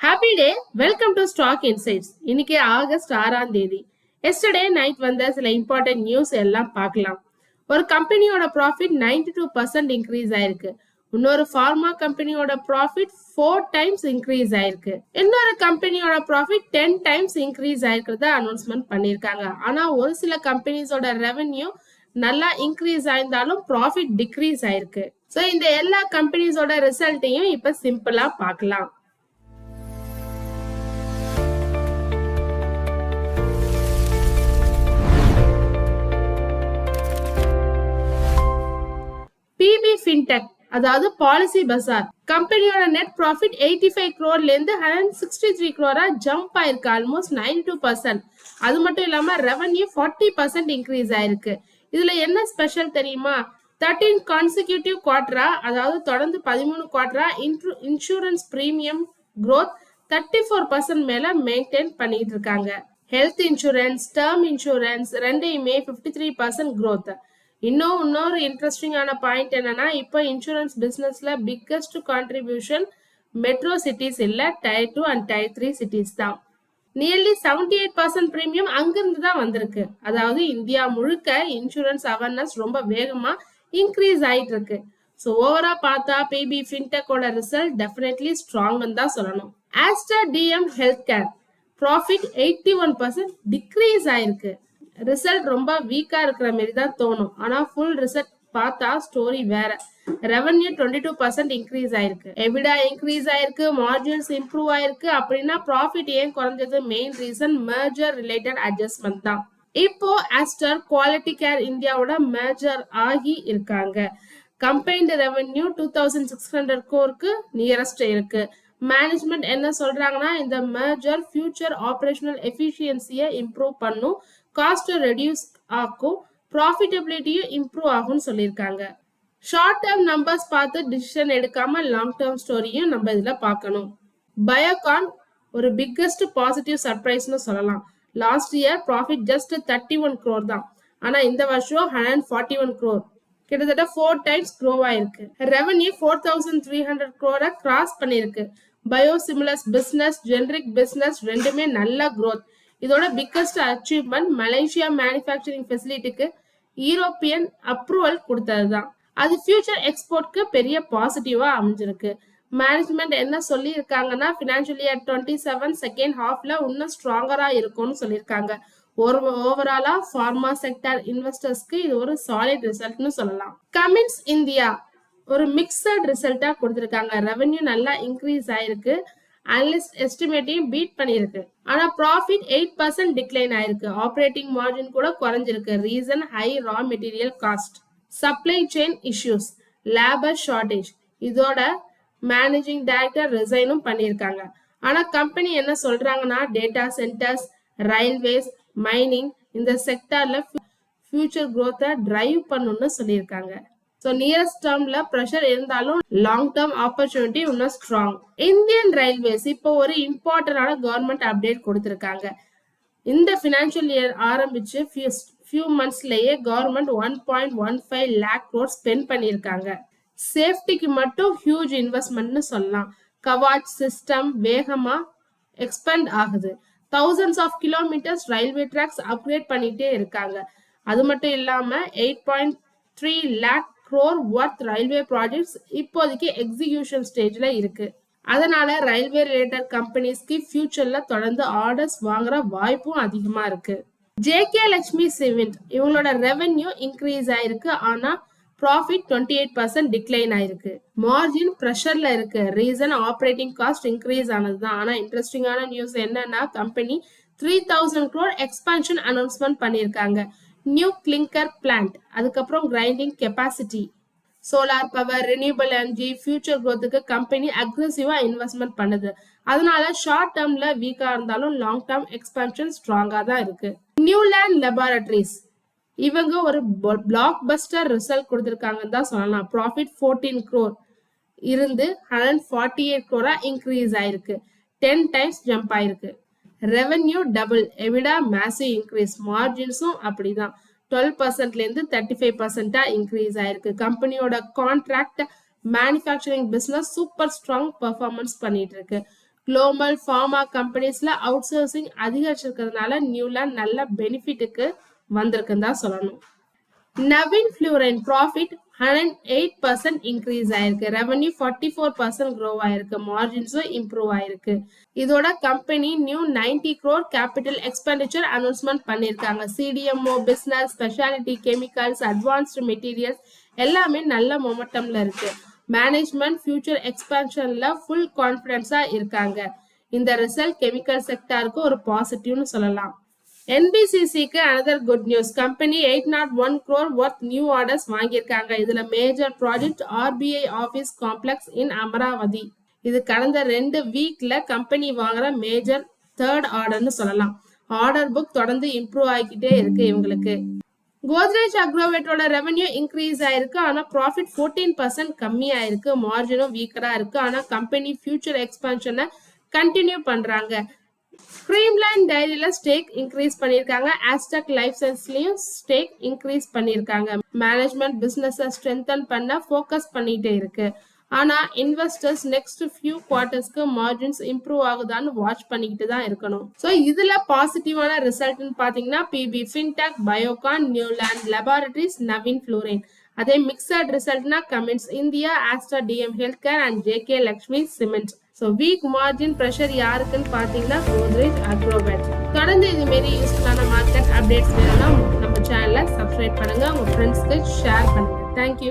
Happy day. Welcome to stock insights. இன்னைக்கு August 6ஆம் தேதி. எஸ்டர்டே நைட் வந்த சில இம்பார்ட்டன்ட் நியூஸ் எல்லாம் பார்க்கலாம். ஒரு கம்பெனியோட ப்ராஃபிட் 92% இன்க்ரீஸ் ஆயிருக்கு. இன்னொரு ஃபார்மா கம்பெனியோட ப்ராஃபிட் 4 டைம்ஸ் இன்க்ரீஸ் ஆயிருக்கு. இன்னொரு கம்பெனியோட ப்ராஃபிட் 10 டைம்ஸ் இன்க்ரீஸ் ஆயிருக்கிறத அனௌன்ஸ்மெண்ட் பண்ணிருக்காங்க. ஆனா ஒரு சில கம்பெனிஸோட ரெவென்யூ நல்லா இன்க்ரீஸ் ஆயிருந்தாலும் ப்ராஃபிட் டிக்ரீஸ் ஆயிருக்கு. ஸோ இந்த எல்லா கம்பெனிஸோட ரிசல்ட்டையும் இப்ப சிம்பிளா பார்க்கலாம். PB Fintech அதாவது பாலிசி பசார் கம்பெனியோட நெட் ப்ராஃபிட் 85 crore இருந்து 163 crore ஜம்ப் ஆயிருக்கு. ஆல்மோஸ்ட் 92%. அது மட்டும் இல்லாம ரெவன்யூ 40% இன்க்ரீஸ் ஆயிருக்கு. இதுல என்ன ஸ்பெஷல் தெரியுமா? 13 கான்சிக்யூட்டிவ் குவார்டரா, அதாவது தொடர்ந்து 13 குவார்டரா இன்சூரன்ஸ் பிரீமியம் growth 34% மேல மெயின்டைன் பண்ணிட்டு இருக்காங்க. ஹெல்த் இன்சூரன்ஸ், டேர்ம் இன்சூரன்ஸ் ரெண்டையுமே 53% growth. இன்னொரு இன்ட்ரெஸ்டிங்கான பாயிண்ட் என்னன்னா, இப்போ இன்சூரன்ஸ் பிசினஸ்ல பிக்கஸ்ட் கான்ட்ரிபியூஷன் மெட்ரோ சிட்டிஸ் இல்ல, Tier 2 and Tier 3 சிட்டிஸ் தான். நியர்லி 78% பிரீமியம் அங்கிருந்து தான் வந்திருக்கு. அதாவது இந்தியா முழுக்க இன்சூரன்ஸ் அவேர்னஸ் ரொம்ப வேகமா இன்க்ரீஸ் ஆயிட்டு இருக்கு. ஸோ ஓவரா பார்த்தா பிபி ஃபின்டெக்கோட ரிசல்ட் டெஃபினெட்லி ஸ்ட்ராங்னு தான் சொல்லணும். Aster DM health care profit 81% decrease ஆயிருக்கு. ரிசல்ட் ரொம்ப வீக்கா இருக்கிற மாதிரி தான் தோணும். ஆனா ஃபுல் ரிசல்ட் பார்த்தா ஸ்டோரி வேற. ரெவன்யூ 22% இன்க்ரீஸ் ஆயிருக்கு, எபிடா இன்க்ரீஸ் ஆயிருக்கு, மார்ஜின்ஸ் இம்ப்ரூவ் ஆயிருக்கு. அப்படின்னா ப்ராஃபிட் ஏன் குறைஞ்சது? Main reason merger related adjustment தான். இப்போ ஆஸ்டர் குவாலிட்டி கேர் இந்தியாவோட மெர்ஜர் ஆகி இருக்காங்க. கம்பைன்டு ரெவன்யூ 2600 crore நியரஸ்ட் இருக்கு. மேனேஜ்மெண்ட் என்ன சொல்றாங்கன்னா, இந்த மெர்ஜர் ஃபியூச்சர் ஆபரேஷனல் எஃபிஷியன்சியை இம்ப்ரூவ் பண்ணும், காஸ்ட் ரெடியூஸ் ஆகும், ப்ராஃபிட்டபிலிட்டியும் இம்ப்ரூவ் ஆகும்னு சொல்லியிருக்காங்க. ஷார்ட் டேர்ம் நம்பர்ஸ் பார்த்து டிசிஷன் எடுக்காம லாங் டேர்ம் ஸ்டோரியும் நம்ம இதுல பார்க்கணும். பயோகான் ஒரு பிக்கஸ்ட் பாசிட்டிவ் சர்ப்ரைஸ்னு சொல்லலாம். Last year profit just 31 crore தான். ஆனா இந்த வருஷம் 141 crore, கிட்டத்தட்ட 4 டைம்ஸ் க்ரோ ஆயிருக்கு. ரெவன்யூ 4300 crore கிராஸ் பண்ணிருக்கு. பயோசிமிலர்ஸ் பிசினஸ், ஜெனரிக் பிசினஸ் ரெண்டுமே நல்ல growth. இதோட பிக்கஸ்ட் அச்சீவ்மெண்ட் மலேசியா மேனுஃபேக்சரிங் ஃபெசிலிட்டிக்கு யூரோப்பியன் அப்ரூவல் கொடுத்ததுதான். அது ஃபியூச்சர் எக்ஸ்போர்ட்க்கு பெரிய பாசிட்டிவா அமைஞ்சிருக்கு. மேனேஜ்மெண்ட் என்ன சொல்லி இருக்காங்கன்னா, ஃபினான்ஷியல் இயர் 27 செகண்ட் ஹாஃப்ல இன்னும் ஸ்ட்ராங்கரா இருக்கும்னு சொல்லியிருக்காங்க. ஓவராலா ஃபார்மா செக்டர் இன்வெஸ்டர்ஸ்க்கு இது ஒரு சாலிட் ரிசல்ட்னு சொல்லலாம். கமின்ஸ் இந்தியா ஒரு மிக்சட் ரிசல்ட்டா கொடுத்திருக்காங்க. ரெவன்யூ நல்லா இன்க்ரீஸ் ஆயிருக்கு, அனலிஸ்ட் எஸ்டிமேட்டையும் பீட் பண்ணிருக்கு. ஆனா ப்ராஃபிட் 8% டிக்ளைன் ஆயிருக்கு. ஆப்ரேட்டிங் மார்ஜின் கூட குறைஞ்சிருக்கு. Reason high raw material cost, supply chain issues, labour shortage. இதோட மேனேஜிங் டைரக்டர் ரிசைனும் பண்ணியிருக்காங்க. ஆனா கம்பெனி என்ன சொல்றாங்கன்னா, டேட்டா சென்டர்ஸ், ரயில்வேஸ், மைனிங் இந்த செக்டர்ல ஃபியூச்சர் growth டிரைவ் பண்ணணும்னு சொல்லியிருக்காங்க. ஸோ நியரஸ்ட் டேர்ம்ல ப்ரெஷர் இருந்தாலும் லாங் டேர்ம் ஆப்பர்ச்சுனிட்டி இன்னும் ஸ்ட்ராங். இந்தியன் ரயில்வேஸ் இப்போ ஒரு இம்பார்ட்டன்டான கவர்மெண்ட் அப்டேட் கொடுத்திருக்காங்க. இந்த ஃபினான்ஷியல் இயர் ஆரம்பிச்சு ஃபியூ மந்த்ஸ்லயே கவர்மெண்ட் 1.15 lakh crore ஸ்பெண்ட் பண்ணியிருக்காங்க. சேஃப்டிக்கு மட்டும் ஹியூஜ் இன்வெஸ்ட்மெண்ட்னு சொல்லலாம். கவாச் சிஸ்டம் வேகமா எக்ஸ்பேண்ட் ஆகுது. thousands of kilometers railway tracks upgrade பண்ணிட்டே இருக்காங்க. அது மட்டும் இல்லாம 8.3 lakh crore worth railway projects இப்போதைக்கு எக்ஸிகியூஷன் ஸ்டேஜ்ல இருக்கு. அதனால ரயில்வே ரிலேட்டட் கம்பெனிஸ்க்கு ஃபியூச்சர்ல தொடர்ந்து ஆர்டர்ஸ் வாங்குற வாய்ப்பும் அதிகமா இருக்கு. ஜேகே லட்சுமி சிமெண்ட் இவங்களோட ரெவென்யூ இன்க்ரீஸ் ஆயிருக்கு. ஆனா ப்ராஃபிட் 28% டிக்ளைன் ஆயிருக்கு. மார்ஜின் ப்ரெஷர்ல இருக்கு. ரீசன் ஆப்ரேட்டிங் காஸ்ட் இன்க்ரீஸ் ஆனதுதான். ஆனா இன்ட்ரெஸ்டிங்கான நியூஸ் என்னன்னா, கம்பெனி 3000 crore எக்ஸ்பான்ஷன் அனௌன்ஸ்மெண்ட் பண்ணியிருக்காங்க. நியூ கிளிங்கர் பிளான்ட், அதுக்கப்புறம் grinding capacity, solar power, renewable energy, future growthக்கு கம்பெனி அக்ரெசிவா இன்வெஸ்ட்மெண்ட் பண்ணுது. அதனால ஷார்ட் டேர்ம்ல வீக்கா இருந்தாலும் லாங் டேர்ம் எக்ஸ்பான்ஷன் ஸ்ட்ராங்கா தான் இருக்கு. நியூலாண்ட் லெபார்டரிஸ் இவங்க ஒரு பிளாக் பஸ்டர் ரிசல்ட் கொடுத்திருக்காங்கன்னு தான் சொல்லலாம். ப்ராஃபிட் 14 crore இருந்து 148 crore இன்க்ரீஸ் ஆயிருக்கு. 10 டைம்ஸ் ஜம்ப் ஆயிருக்கு. Revenue double, EBITDA massive increase, மார்ஜின்ஸும் அப்படிதான் 12%ல இருந்து 35% இன்க்ரீஸ் ஆயிருக்கு. கம்பெனியோட contract manufacturing business super strong performance பண்ணிட்டு இருக்கு. குளோபல் ஃபார்மா கம்பெனிஸ்ல அவுட் சோர்சிங் அதிகரிச்சிருக்கிறதுனால நியூலாண்ட் நல்ல பெனிஃபிட்டுக்கு வந்திருக்குன்னு தான் சொல்லணும். நவீன் ஃப்ளூரைன் ப்ராஃபிட் 108% இன்க்ரீஸ் ஆயிருக்கு. ரெவன்யூ 44% க்ரோ ஆயிருக்கு. மார்ஜின்ஸும் இம்ப்ரூவ் ஆயிருக்கு. இதோட company new 90 crore capital expenditure announcement பண்ணியிருக்காங்க. CDMO business, speciality chemicals, advanced materials எல்லாமே நல்ல மொமெண்டம்ல இருக்கு. மேனேஜ்மெண்ட் ஃபியூச்சர் எக்ஸ்பான்ஷன்ல ஃபுல் கான்ஃபிடன்ஸா இருக்காங்க. இந்த ரிசல்ட் கெமிக்கல் செக்டாருக்கு ஒரு பாசிட்டிவ்னு சொல்லலாம். NBCCக்கு another good news. கம்பெனி 801 crore worth நியூ ஆர்டர்ஸ் வாங்கியிருக்காங்க. இதுல major project RBI office complex in Amaravati. இது கடந்த 2 வீக்ல கம்பெனி வாங்குற மேஜர் தேர்ட் ஆர்டர்னு சொல்லலாம். ஆர்டர் புக் தொடர்ந்து இம்ப்ரூவ் ஆகிக்கிட்டே இருக்கு இவங்களுக்கு. கோத்ரேஜ் அக்ரோவேட்டோட ரெவன்யூ இன்க்ரீஸ் ஆயிருக்கு. ஆனா ப்ராஃபிட் 14% கம்மி ஆயிருக்கு. மார்ஜினும் வீக்கரா இருக்கு. ஆனா கம்பெனி ஃபியூச்சர் எக்ஸ்பான்ஷனை கண்டினியூ பண்றாங்க. கிரீம்லைன் டைரியில ஸ்டேக் இன்க்ரீஸ் பண்ணியிருக்காங்க. ஆஸ்டக் லைஃப் சயின்ஸ்லயும் ஸ்டேக் இன்க்ரீஸ் பண்ணியிருக்காங்க. மேனேஜ்மெண்ட் பிசினஸ் ஸ்ட்ரென்தன் பண்ண ஃபோக்கஸ் பண்ணிட்டே இருக்கு. ஆனா இன்வெஸ்டர்ஸ் நெக்ஸ்ட் ஃபியூ குவார்டர்ஸ்க்கு மார்ஜின்ஸ் இம்ப்ரூவ் ஆகுதான்னு வாட்ச் பண்ணிக்கிட்டு தான் இருக்கணும். ஸோ இதுல பாசிட்டிவான ரிசல்ட்னு பாத்தீங்கன்னா PB fintech, Biocon, Neuland laboratories, Navin Fluorine. அதே மிக்சட் ரிசல்ட்னா Cummins India, Aster DM health care and JK Lakshmi cement. So weak margin pressure யாருக்குன்னு பார்த்தீங்கன்னா கோத்ரேஜ் அக்ரோவேட். தொடர்ந்து இது மாரி யூஸ்ஃபுல்லான மார்க்கெட் அப்டேட்ஸ் வேணும்னா நம்ம சேனலை சப்ஸ்கிரைப் பண்ணுங்க, உங்க ஃப்ரெண்ட்ஸ்க்கு ஷேர் பண்ணுங்க. தேங்க்யூ.